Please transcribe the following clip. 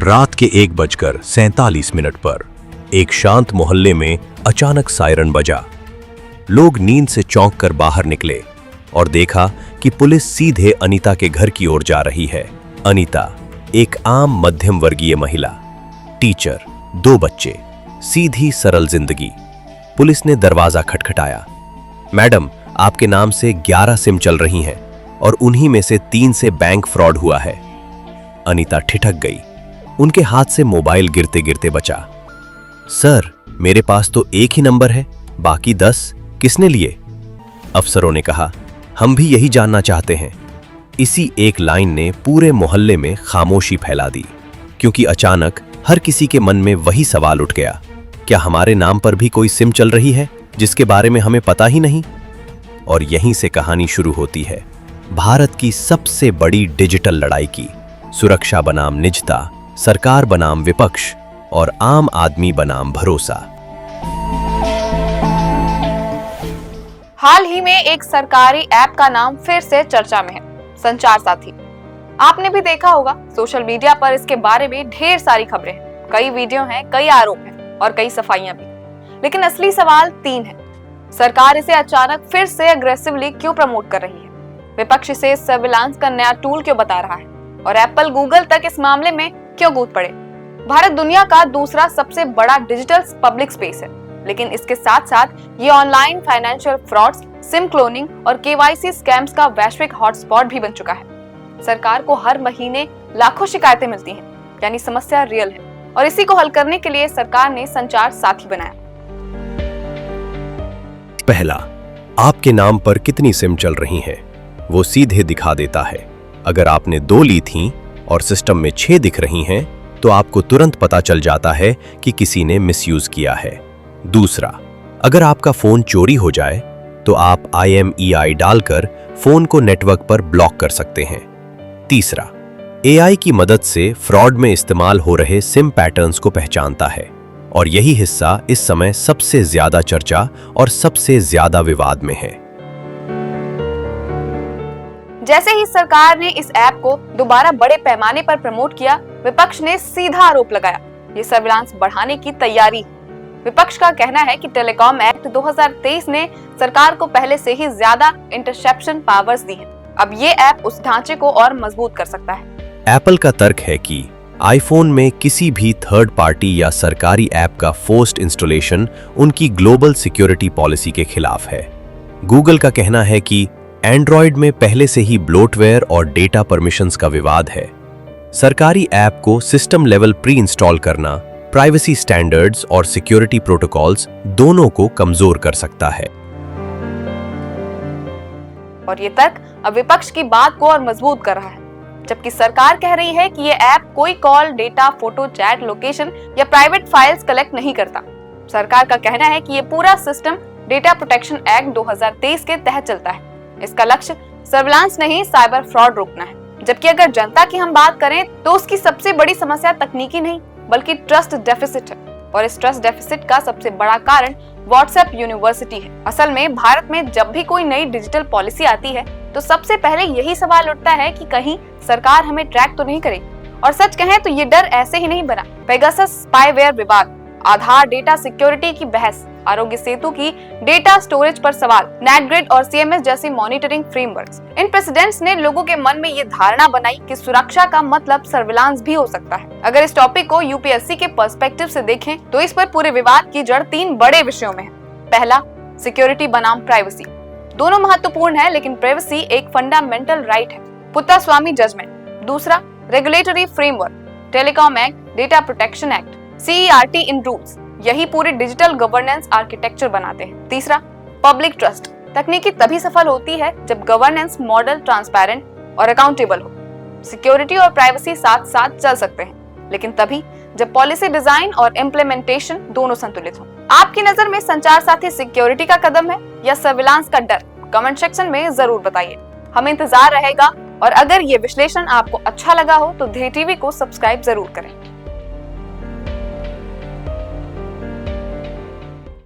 रात के 1:47 पर एक शांत मोहल्ले में अचानक सायरन बजा। लोग नींद से चौंक कर बाहर निकले और देखा कि पुलिस सीधे अनीता के घर की ओर जा रही है। अनीता एक आम मध्यम वर्गीय महिला, टीचर, 2 बच्चे, सीधी सरल जिंदगी। पुलिस ने दरवाजा खटखटाया। मैडम, आपके नाम से 11 सिम चल रही हैं और उन्हीं में से 3 से बैंक फ्रॉड हुआ है। अनीता ठिठक गई। उनके हाथ से मोबाइल गिरते गिरते बचा। सर, मेरे पास तो एक ही नंबर है, बाकी 10 किसने लिए? अफसरों ने कहा, हम भी यही जानना चाहते हैं। इसी एक लाइन ने पूरे मोहल्ले में खामोशी फैला दी, क्योंकि अचानक हर किसी के मन में वही सवाल उठ गया, क्या हमारे नाम पर भी कोई सिम चल रही है जिसके बारे में हमें पता ही नहीं? और यहीं से कहानी शुरू होती है, भारत की सबसे बड़ी डिजिटल लड़ाई की। सुरक्षा बनाम निजता, सरकार बनाम विपक्ष और आम आदमी बनाम भरोसा। हाल ही में एक सरकारी ऐप का नाम फिर से चर्चा में है, संचार साथी। आपने भी देखा होगा, सोशल मीडिया पर इसके बारे में ढेर सारी खबरें हैं, कई वीडियो हैं, कई आरोप हैं और कई सफाइयां भी। लेकिन असली सवाल 3 है। सरकार इसे अचानक फिर से अग्रेसिवली क्यों प्रमोट कर रही है? विपक्ष इसे सर्विलांस का नया टूल क्यों बता रहा है? और एप्पल, गूगल तक इस मामले में क्यों कूद पड़े? भारत दुनिया का दूसरा सबसे बड़ा डिजिटल पब्लिक स्पेस है, लेकिन इसके साथ साथ ये online financial frauds, SIM cloning और केवाईसी स्कैम्स का वैश्विक हॉटस्पॉट भी बन चुका है। सरकार को हर महीने लाखों शिकायतें मिलती हैं, यानी समस्या रियल है। और इसी को हल करने के लिए सरकार ने संचार साथी बनाया। पहला, आपके नाम पर कितनी सिम चल रही हैं, वो सीधे दिखा देता है। अगर आपने 2 ली थीं और सिस्टम में 6 दिख रही हैं, तो आपको तुरंत पता चल जाता है कि किसी ने मिसयूज किया है। दूसरा, अगर आपका फोन चोरी हो जाए तो आप IMEI डालकर फोन को नेटवर्क पर ब्लॉक कर सकते हैं। तीसरा, AI की मदद से फ्रॉड में इस्तेमाल हो रहे सिम पैटर्न्स को पहचानता है और यही हिस्सा इस समय सबसे ज्यादा चर्चा और सबसे ज्यादा विवाद में है। जैसे ही सरकार ने इस ऐप को दोबारा बड़े पैमाने पर प्रमोट किया, विपक्ष ने सीधा आरोप लगाया, ये सर्विलांस बढ़ाने की तैयारी है। विपक्ष का कहना है कि टेलीकॉम एक्ट 2023 ने सरकार को पहले से ही ज्यादा इंटरसेप्शन पावर्स दी हैं। अब ये ऐप उस ढांचे को और मजबूत कर सकता है। एप्पल का तर्क है कि आईफोन में किसी भी थर्ड पार्टी या सरकारी ऐप का फोर्स्ड इंस्टॉलेशन उनकी ग्लोबल सिक्योरिटी पॉलिसी के खिलाफ है। गूगल का कहना है कि एंड्रॉयड में पहले से ही ब्लोटवेयर और डेटा परमिशंस का विवाद है। सरकारी ऐप को सिस्टम लेवल प्री इंस्टॉल करना प्राइवेसी स्टैंडर्ड्स और सिक्योरिटी प्रोटोकॉल्स दोनों को कमजोर कर सकता है। और ये तर्क अब विपक्ष की बात को और मजबूत कर रहा है, जबकि सरकार कह रही है कि ये ऐप कोई call, data, photo, chat, location या प्राइवेट फाइल्स कलेक्ट नहीं करता। सरकार का कहना है कि ये पूरा सिस्टम डेटा प्रोटेक्शन एक्ट 2023 के तहत चलता है। इसका लक्ष्य सर्विलांस नहीं, साइबर फ्रॉड रोकना है। जबकि अगर जनता की हम बात करें तो उसकी सबसे बड़ी समस्या तकनीकी नहीं बल्कि ट्रस्ट डेफिसिट है। और इस ट्रस्ट डेफिसिट का सबसे बड़ा कारण व्हाट्सएप यूनिवर्सिटी है। असल में भारत में जब भी कोई नई डिजिटल पॉलिसी आती है तो सबसे पहले यही सवाल उठता है कि कहीं सरकार हमें ट्रैक तो नहीं करेगी। और सच कहें तो ये डर ऐसे ही नहीं बना। पेगासस स्पाईवेयर विवाद, आधार डेटा सिक्योरिटी की बहस, आरोग्य सेतु की डेटा स्टोरेज पर सवाल, नेटग्रिड और CMS जैसी मॉनिटरिंग फ्रेमवर्क्स, इन प्रेसिडेंट्स ने लोगों के मन में ये धारणा बनाई कि सुरक्षा का मतलब सर्विलांस भी हो सकता है। अगर इस टॉपिक को UPSC के पर्सपेक्टिव से देखें तो इस पर पूरे विवाद की जड़ 3 बड़े विषयों में है। पहला, सिक्योरिटी बनाम प्राइवेसी। दोनों महत्वपूर्ण है, लेकिन प्राइवेसी एक फंडामेंटल राइट है, पुत्तास्वामी जजमेंट। दूसरा, regulatory framework, telecom act, data protection act, CERT इन रूल्स, यही पूरी डिजिटल गवर्नेंस आर्किटेक्चर बनाते हैं। तीसरा, पब्लिक ट्रस्ट। तकनीकी तभी सफल होती है जब गवर्नेंस मॉडल ट्रांसपेरेंट और अकाउंटेबल हो। सिक्योरिटी और प्राइवेसी साथ साथ चल सकते हैं, लेकिन तभी जब पॉलिसी डिजाइन और इम्प्लीमेंटेशन दोनों संतुलित हो। आपकी नजर में संचार साथी सिक्योरिटी का कदम है या सर्विलांस का डर? कमेंट सेक्शन में जरूर बताइए, हमें इंतजार रहेगा। और अगर ये विश्लेषण आपको अच्छा लगा हो तो धीरे टीवी को सब्सक्राइब जरूर करें।